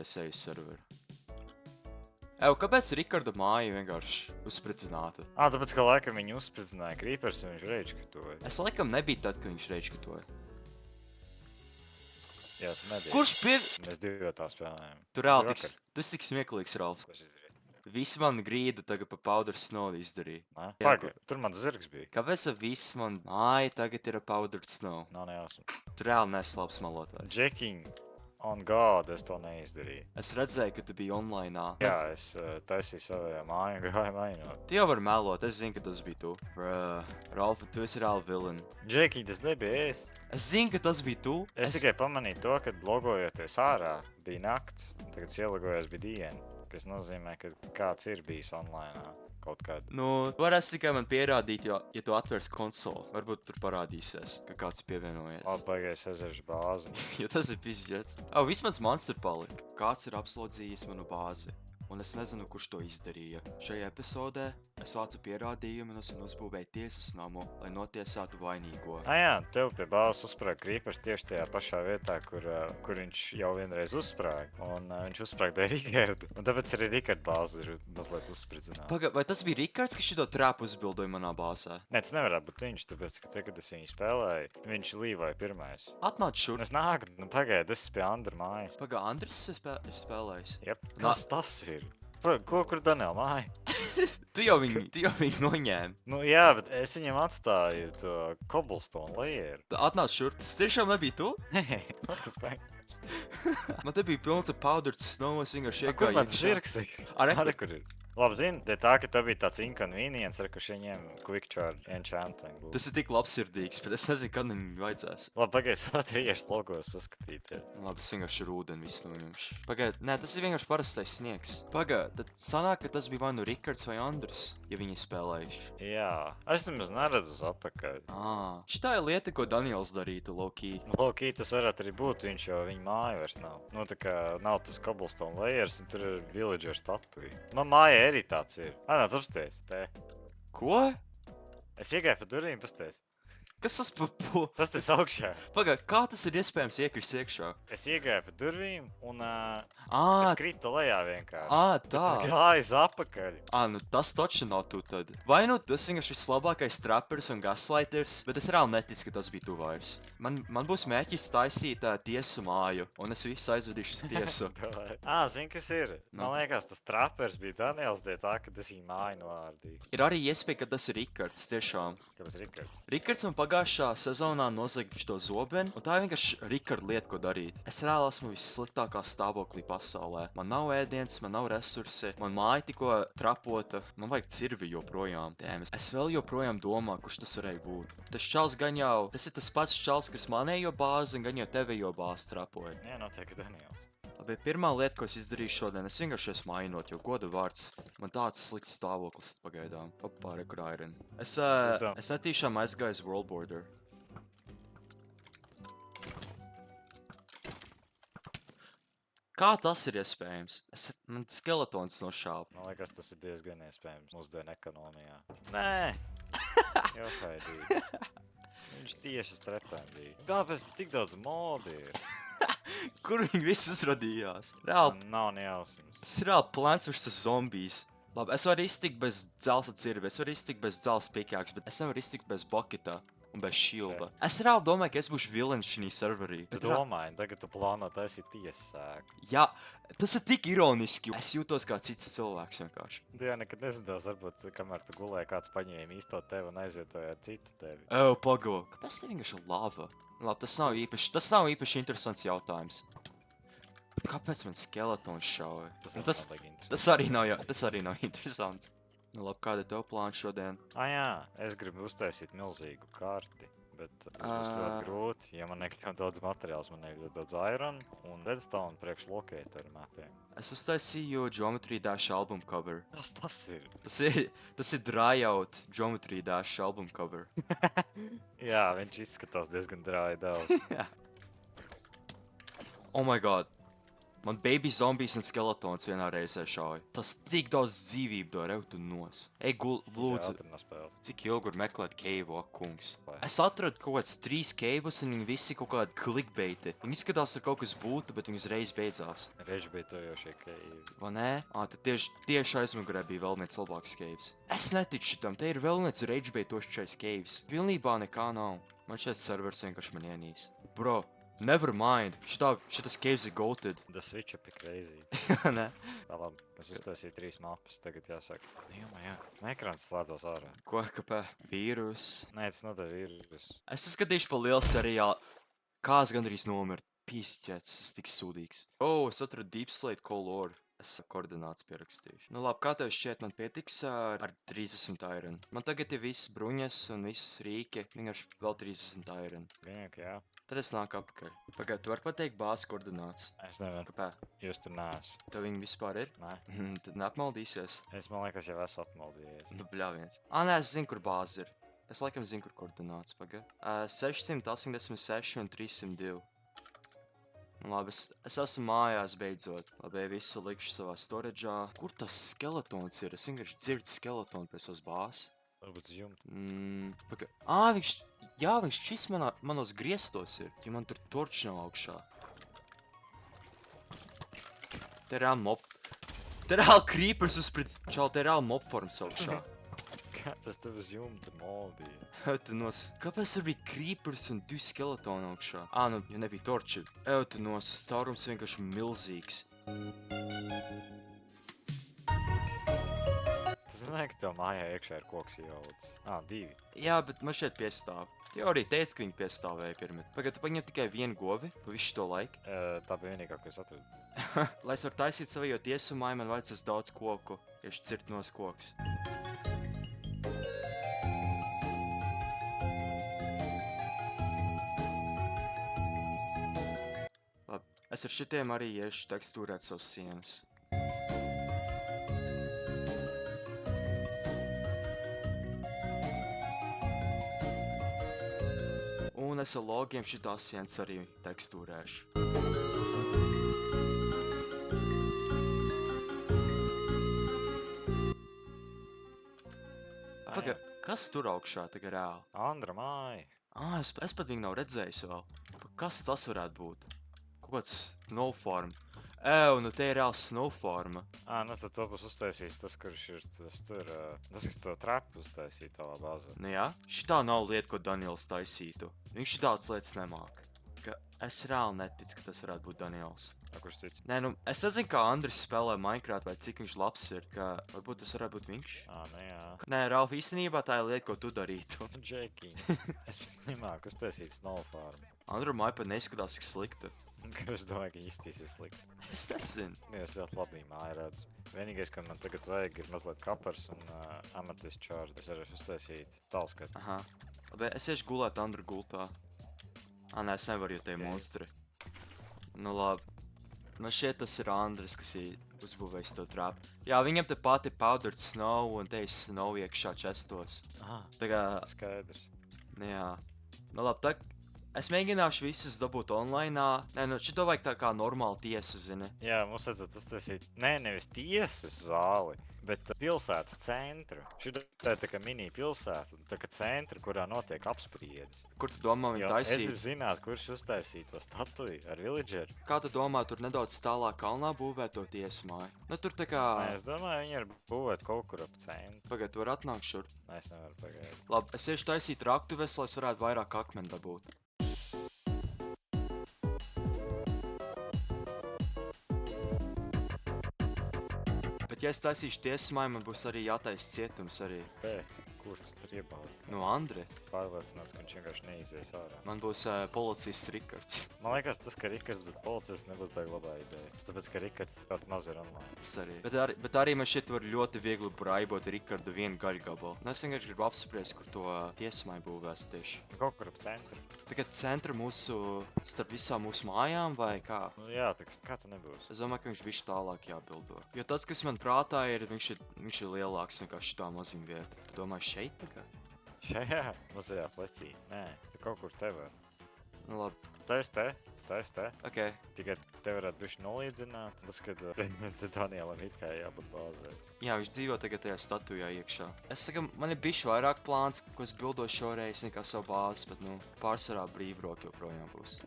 es eju serveru. Ew, kāpēc Rikarda māja vienkārši uzspridzināta? Tāpēc, ka laikam viņi uzspridzināja Creepers un viņš reidžkatoja. Es laikam nebiju tad, kad viņš reidžkatoja. Jā, tu nebija. Kurš pie... Mēs divi tā spēlējām. Tu reāli tas tik smieklīgs, Ralf. Ko es izdarīju? Visi man grīda tagad pa Powder Snow izdarīja. Nē? Jā, Pagaid, tur man zirgs bija. Kāpēc viss man māja tagad ir Powder Snow? Nav nejausmas. Tu reāli neslāps malotājs. Jacking on God, es to neizdarīju. Es redzēju, ka tu biji online. Jā, es taisīju savajā māju un gāju mainot. Tu jau vari melot, es zinu, ka tas bija tu. Ralf, tu esi reāli villain. Jacking, tas nebija es. Es zinu, ka tas bija tu. Es tikai pamanīju to, ka logojoties ārā bija nakts, un tagad es ielogojos bija diena. Tas nozīmē, ka kāds ir bijis online kaut kādā. Nu, varēs tikai man pierādīt, jo, ja tu atvers konsoli, varbūt tur parādīsies, ka kāds pievienojies. Labi, pagaies ezeršu bāzi. Jo tas ir pizģets. Vismaz monster palika. Kāds ir apslodzījis manu bāzi. Un es nezinu, kurš to izdarīja. Šajā epizodē es vācu pierādījumus un uzbūvēju tiesas namu, lai notiesātu vainīgo. Jā, tev pie bāzes uzsprāga Creepers tieši tajā pašā vietā, kur viņš jau vienreiz uzsprāga. Un viņš uzsprāga dēļ Rikardu. Un tāpēc arī Rikarda bāze ir mazliet uzspridzināta. Paga, vai tas bija Rikards, kas šito trāpu uzbildoja manā bāzē? Nē, tas nevarētu būt viņš, tāpēc, ka te, kad es viņu spēlēju, viņš līvoja pirmais. Atnāc šur. Un es nāku, pagaid, es esmu pie Andra mājas. Paga, Andris ir spēlējis. Jep, kas tas ir? Kur Daniela māja? Tu jau viņu noņēmi. Nu jā, bet es viņam atstāju to cobblestone layeru. Atnāc šur. Tas tiešām nebija tu? What the fuck? Man te bija pilns ar powdered snow, es vienkārši Kur iegāju. man zirgs ir? Ar Kur ir? Labi, zini, tā, ka tev bija tāds inconvenience, ar ka viņiem quick charge enchanting. Tas ir tik labsirdīgs, bet es nezinu, kad viņam vajadzēs. Labi, pagaid, Latviešu logos paskatīties. Labi, es vienkārši ar ūdeni visu noņemšu. Pagaid, nē, tas ir vienkārši parastais sniegs. Pagaid, tad sanāk, ka tas bija vai nu Rikards vai Andrs, ja viņi spēlējuši. Jā, es nemaz neredzu uz apakaļ. Šitā ir lieta, ko Daniels darītu, low-key. Low-key tas varētu arī būt, viņš jau viņa māja vairs nav. Nu, tā kā nav tas cobblestone layers, un tur ir villager statuja. Man māja arī tāds ir. Nāc apsties, te. Ko? Es iegāju pa durvīm, pasties. Kas tas pa Pasties augšā. Pagaid, kā tas ir iespējams iekrist iekšā? Es iegāju pa durvīm, un es kritu lejā vienkārši. Tā. Gāju uz apakaļ. Nu tas taču nav tu tad. Vai nu tas vienkārši vislabākais trappers un gaslighters, bet es reāli neticu, ka tas bija tu vairs. Man būs mērķis taisīt tiesu māju, un es visu aizvedīšu uz tiesu. Zini, kas ir? Man liekas, tas trappers bija Daniels dēļ tā, ka es viņu māju novārdīju. Ir arī iespēja, ka tas ir Rikards, tiešām. Kāpēc Rikards? Rikards man pagājušā sezonā nozaga šo zobenu, un tā ir vienkārši Rikarda lieta, ko darīt. Es reāli esmu vissliktākā stāvoklī pasaulē. Man nav ēdiens, man nav resursi, man māja tikko trapota, man vajag cirvi joprojām. Es vēl joprojām domāju, kurš tas varēja būt. Tas čals gan jau, tas ir tas pats čals, kas manējo bāzi un gan jau tevējo bāzi trapoja. Jā, noteikti Daniels. Labi, pirmā lieta, ko es izdarīju šodien, es vienkārši esmu mainot, jo goda vārds man tāds slikts stāvoklis pagaidām. Opā, rekur iron. Es netīšām aizgāju uz World Border. Kā tas ir iespējams? Man skeletons nošāva. Man liekas, tas ir diezgan iespējams mūsdienu ekonomijā. Nē! Jau haidī. Viņš tieši strepēm bija. Kāpēc tik daudz modi ir? Kur viņi visi uzradījās? Reāli, Man nav nejausmas. tas ir reāli Plants vs. Zombies. Labi, es varu iztikt bez dzelsa cirvi, es varu iztikt bez dzelsa pikāks, bet es nevaru iztikt bez bokita un bez shielda. Es reāli domāju, ka es būšu villains šī serverī. Tu domāji, tagad tu plāno taisīt tiesasēku. Jā, tas ir tik ironiski. Es jūtos kā cits cilvēks vienkārši. Tu jau nekad nezinās, varbūt, kamēr tu gulēji, kāds paņēma īsto tevi un aizvietoja citu tevi. Pago. Kāpēc te vienkārši lava? Labi, tas nav īpaši interesants jautājums. Kāpēc man skeletons šauja? Tas arī nav interesants. Nu labi, kāda ir tev plāna šodien? Jā, es gribu uztaisīt milzīgu karti, bet tas būs ļoti grūti, ja man nekļauj daudz materiāls, man nekļauj daudz iron un redstone priekš locator mapiem. Es uztaisīju Geometry Dash album cover. Kas tas ir? Tas ir dry out Geometry Dash album cover. Jā, viņš izskatās diezgan dry daudz. Oh my god. Man baby zombijs un skeletons vienā reizē šauja. Tas tik daudz dzīvību do revtu nost. Ej, lūdzu, Ātri nospēlēt. cik ilgi var meklēt keivu, ak, kungs. Vai. Es atradu kaut kāds 3 keivus, un viņi visi kaut kādi klikbeiti. Viņi izskatās, ka kaut kas būtu, bet viņi uzreiz beidzās. Reizē bija to jau šie keivi. Vai nē? Tad tieši aizmugurē bija vēl viens labāks keivs. Es neticu šitam, te ir vēl viens reidžbeitošais keivs. Pilnībā nekā nav. Man šeit servers vienkārši man ienīst. Bro, never mind. Šitas keivs ir goated. The switch up ir crazy. Nē. Tā labi, es uztaisīju 3 mapas, tagad jāsaka. Jā, ekrāns slēdzās ārā. Ko, kāpēc? Vīrus. Nē, tas noteikti vīrus. Es uzskatīšu pa lielu seriālu. Kāds gandrīz nomirt. Pīsķets, es tik sūdīgs. Es atradu Deep Slate Color. Es koordināts pierakstīšu. Nu labi, kā tev šķiet, man pietiks ar 30 iron. Man tagad ir viss bruņas un viss rīki. Vienkārši vēl 30 iron. Vienkārši, jā. Tad es nāku apakaļ. Pagaid, tu vari pateikt bāzes koordināts. Es nevaru. Kāpēc? Jūs tur neesat. Tev viņi vispār ir? Nē. Tad neapmaldīsies. Es man liekas, jau esmu apmaldījies. Nu, bļāviens. Nē, es zinu, kur bāze ir. Es laikam zinu, kur koordināts. Pagaid. 686 un 302. Labi, es esmu mājās beidzot. Labi, visu likšu savā storage'ā. Kur tas skeletons ir? Es vienkārši dzirdu skeletonu pēc savas bāzes. Varbūt uz jumta. Viņš šis manos griestos ir, jo man tur torč nav augšā. Te reāli mob... Te reāli creepers uzprit... Čau, te reāli mob forms augšā. Kāpēc tev uz jumta mobi? Kāpēc tur bija creepers un 2 skeletoni augšā? Nu, jo nebija torči. Tu nos, tas caurums vienkārši milzīgs. Tas nē, ka tev mājā iekšā ir koks ieaudzis. 2. Jā, bet man šeit piestāv. Tu jau arī teici, ka viņi piestāvēja pirmie. Pagad, tu paņem tikai vienu govi, pa visu to laiku. Tā bija vienīgā, ko es atradu. Lai es varu taisīt savu tiesumāju, man vajadzēs daudz koku, tieši cirt nos koks. Es ar šitiem arī iešu tekstūrēt savas sienas. Un es ar logiem šitās sienas arī tekstūrēšu. Pagaid, kas tur augšā tagad reāli? Andra māja. Es pat viņu nav redzējis vēl. Kas tas varētu būt? Kaut kāds snowform. Nu te ir reāls snowforma. Nu tad to būs uztaisījis tas, kurš ir tas tur, tas, kas to trapu uztaisīja tavā bāzē. Nu jā, šitā nav lieta, ko Daniels taisītu. Viņš šitādas lietas nemāk. Es reāli neticu, ka tas varētu būt Daniels. Kurš tic? Nē, nu, es nezinu, kā Andris spēlē Minecraft vai cik viņš labs ir, ka varbūt tas varētu būt viņš. Nu jā. Nē, Ralf, īstenībā tā ir lieta, ko tu darītu. Džeki. Es nemāku uztaisīt snowfarm. Andru māja pat neskatās, cik slikta. Es domāju, ka iztīsies slikti. Es nezinu. Es ļoti labi māju redzu. Vienīgais, ka man tagad vajag, ir mazliet kapars un ametist čārdi. Es arī uztaisīt tālskatu. Aha. Labi, es iešu gulēt Andru gultā. Nē, es nevaru, jo te ir monstri. Nu labi. Man šķiet, tas ir Andris, kas ir uzbūvējis to trapu. Jā, viņam te pati powdered snow un te ir snow iekšā čestos. Tā kā... Skaidrs. Jā. Nu labi, tā... Es mēģināšu visus dabūt online. Nē, nu, šito vajag tā kā normāli tiesu, zini. Jā, mums vajadzētu uztaisīt, nevis tiesas zāli, bet pilsētas centru. Šitā ir tā kā mini pilsēta, tā kā centra, kurā notiek apspriedes. Kur tu domā viņu taisīt? Es gribu zināt, kurš uztaisīja to statuju ar villageru. Kā tu domā, tur nedaudz tālāk kalnā būvēt to tiesu māju? Nu, tur tā kā... Nē, es domāju, viņi ir būvēt kaut kur ap centru. Pagaid, tu vari atnākt šur. Nē, es nevaru pagaidīt. Labi, es iešu taisīt raktuves, lai es varētu vairāk akmeni dabūt. Bet, ja es taisīšu tiesumāju, man būs arī jātaisa cietums arī. Pēc? Kur tu tur iebāzi? No Andri. Pārliecināts, ka viņš vienkārši neizies ārā. Man būs policists Rikards. Man liekas, tas, ka Rikards būtu policists, nebūtu baigi labā ideja. Tāpēc, ka Rikards kaut maz ir online. Tas arī. Bet arī man šeit var ļoti viegli braibot Rikardu vienu gaļgabalu. Nu, es vienkārši gribu apspriest, kur to tiesumāju būvēs tieši. Kaut kur ap centru. Tagad centra starp visām mūsu mājām vai kā? Nu jā, kā tu nebūs? Es domāju, ka viņš bišķi tālāk jābildo. Jo tas, kas man prātā ir, viņš ir lielāks nekā šitā maziņa vieta. Tu domā šeit tagad? Šajā mazajā pleķī? Nē, tu kaut kur te var. Nu labi. Tā es te? tas te. Ok. Tikai te varētu bišķi nolīdzināt. Tas, kad te Danielam it kā jābūt bāzē. Jā, viņš dzīvo tagad tajā statujā iekšā. Es saku, man ir bišķi vairāk plāns, ko es bildošu šoreiz nekā savu bāzi, bet, nu, pārsvarā brīvroki joprojām būs.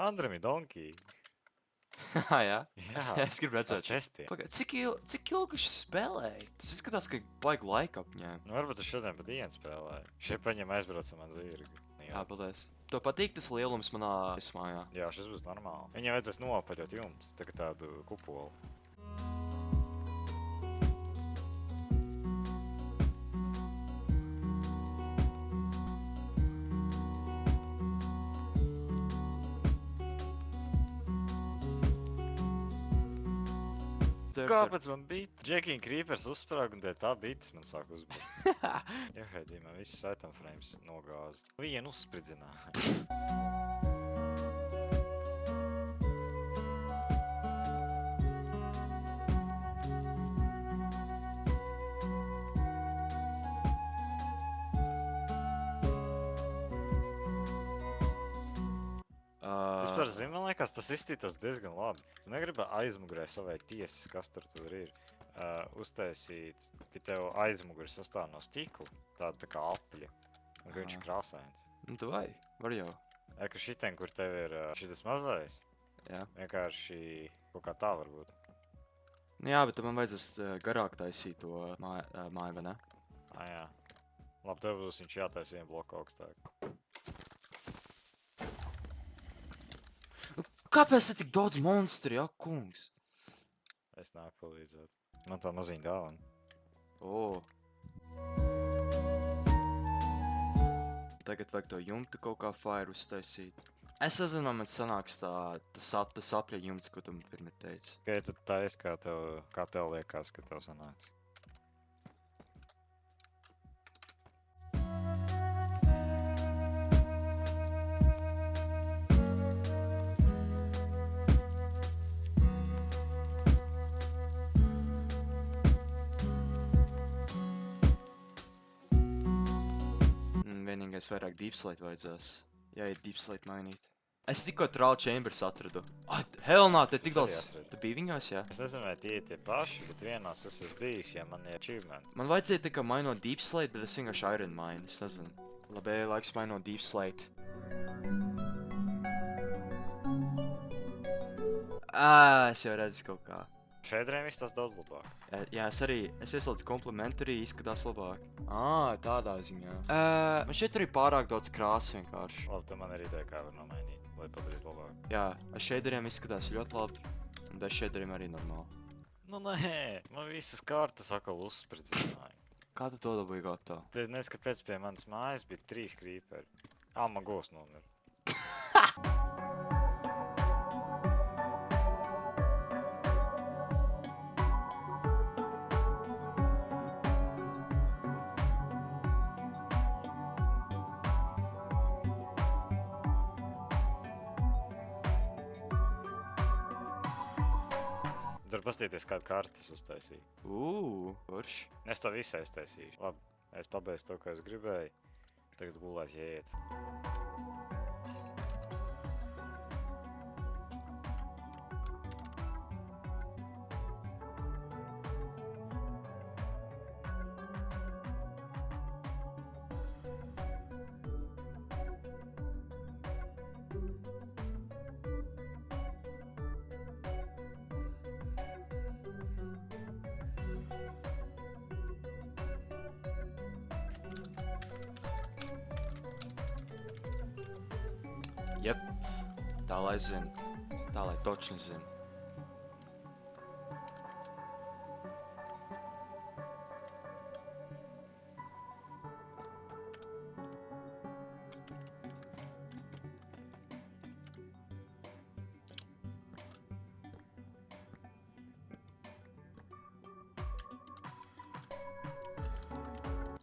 Andram ir donkey. Jā? Jā. Es gribu redzēt. Čestiem. Pagaid, cik ilgi viņš spēlēja? Tas izskatās, ka baigi laika apņēma. Nu, varbūt es šodien pa dienu spēlēju. Šie paņem aizbrauca man zirgi. Jā, paldies. Tev patīk tas lielums manā mājā? Jā, šis būs normāli. Viņam vajadzēs nopaļot jumtu, tagad tādu kupolu. Kāpēc man bija Jackie Creepers uzsprāga un tā bites man sāk uzbūrt? Jā, haidī, man viss item frames nogāza. Vienu uzspridzināja. Vispār, zini, man liekas, tas izstītos diezgan labi. Tu negribi aizmugurē savai tiesas, kas tur ir, uztaisīt, ka tev aizmuguri sastāv no stikla, tāda tā kā apļa, un ka viņš ir krāsains. Nu, tu vai? Var jau. Ka šitien, kur tev ir šitas mazais, Jā. vienkārši kaut kā tā varbūt. Nu jā, bet man vajadzēs garāk taisīt to māju, vai ne? Jā. Labi, tev būs viņš jātais vienu bloku augstāk. Kāpēc ir tik daudz monstri, ak, kungs? Es nāku palīdzēt. Man tā maziņa dāvana. O. Tagad vajag to jumtu kaut kā fire uztaisīt. Es nezinu, vai man sanāks tas apļa jumts, ko tu man pirmie teici. Tikai tad tais, kā tev liekas, ka tev sanāks. Vienīgais vairāk deepslate vajadzēs. Jāiet deepslate mainīt. Es tikko Troll Chambers atradu. Hell no, te tik daudz. Tu biji viņos, jā? Es nezinu, vai tie ir tie paši, bet vienās es esmu bijis, ja man ir achievement. Man vajadzēja tikai mainot deepslate, bet es vienkārši iron mine, es nezinu. Labi, laiks mainot deepslate. Es jau redzu kaut kā. Šeidriem viss tas daudz labāk. Jā, es ieslēdzu complimentary, izskatās labāk. Tādā ziņā. Man šeit arī pārāk daudz krāsas vienkārši. Labi, tad man ir ideja, kā var nomainīt, lai padarītu labāk. Jā, ar shaderiem izskatās ļoti labi, un bez shaderiem arī normāli. Nu nē, man visas kartas atkal uzspridzināja. Kā tu to dabūji gatavu? Tad nes, kāpēc pie manas mājas bija 3 creeperi. Man gos nomir. Tur pastīties, kādu kartas uztaisīju. Forši. Es to visu aiztaisīšu. Labi, es pabeidzu to, ko es gribēju. Tagad gulēt jāiet. Jep, tā lai zinu. Tā lai točni zinu.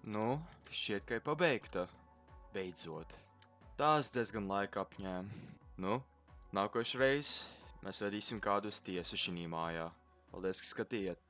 Nu, šķiet, ka ir pabeigta. Beidzot. Tās diezgan laika apņēma. Nu, nākošais reiz mēs vedīsim kādu uz tiesu šī mājā. Paldies, ka skatījāt!